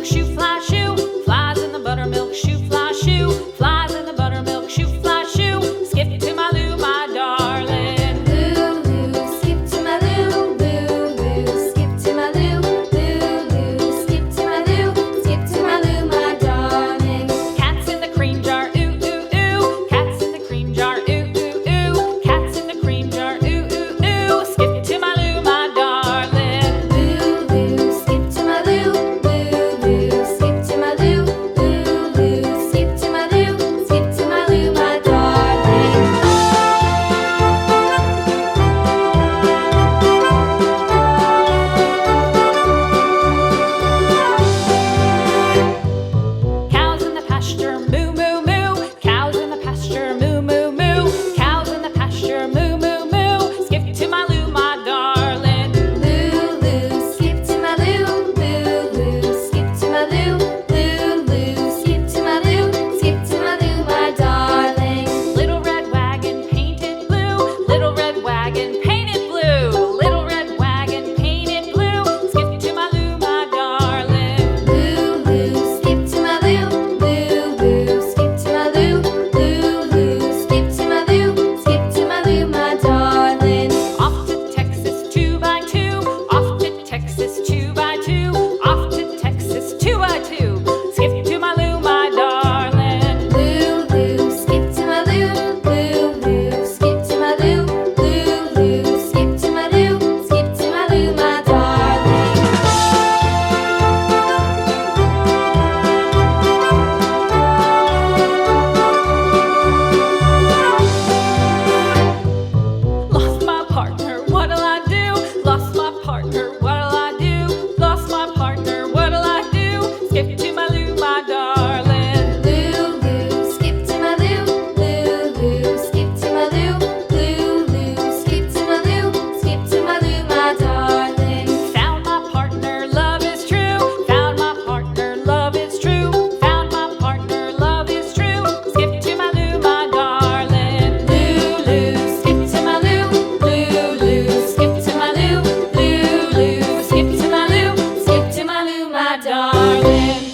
buttermilk shoe, fly shoe. Flies in the buttermilk shoe, fly shoe. Flies in the buttermilk shoe, fly shoe. Skip to my Lou, my darling. Lou, skip to my Lou, Lou, skip to my Lou, Lou, skip to my Lou, skip to my Lou, my darling. Cats in the cream jar, ooh, ooh, ooh. Cats in the cream jar, ooh, ooh, ooh. Cats in the cream jar, ooh, ooh, ooh. Skip to my Lou, my darling. Lou, skip to my Lou, Lou, skip to my Lou, Lou, skip to my Lou, skip to my Lou, my darling. Cows in the pasture, moo, moo, moo. Cows in the pasture, moo, moo, moo. Cows in the pasture, moo, moo, moo. Skip to my Lou, my darling. Lou, skip to my Lou, Lou, skip to my Lou, Lou, skip to my Lou, skip to my Lou, my darling. Little red wagon painted blue. Little red wagon painted blue. Little red wagon painted blue. Skip to my Lou, my darling. Lou, skip to my Lou, Lou, skip to my Lou, Lou, skip to my Lou, skip to my Lou, my darling. Off to Texas 2x2. Off to Texas 2x2. Off to Texas 2x2. Skip to my Lou, my darling. Lou, skip to my Lou, Lou, skip to my Lou, Lou, skip to my Lou, skip to my Lou, my darling. Lost my partner, what'll I do? Lost my partner, what'll I do? Lost my partner, what'll I do? Skip to my Lou, my darling. Lou, skip to my Lou, Lou, skip to my Lou, Lou, skip to my Lou, skip to my Lou, my darling. Found my partner, love is true. Found my partner, love is true. Found my partner, love is true. Skip to my Lou, my darling. Lou, skip to my Lou, Lou, skip to my Lou, Lou, skip to my Lou, skip to my Lou, my darling.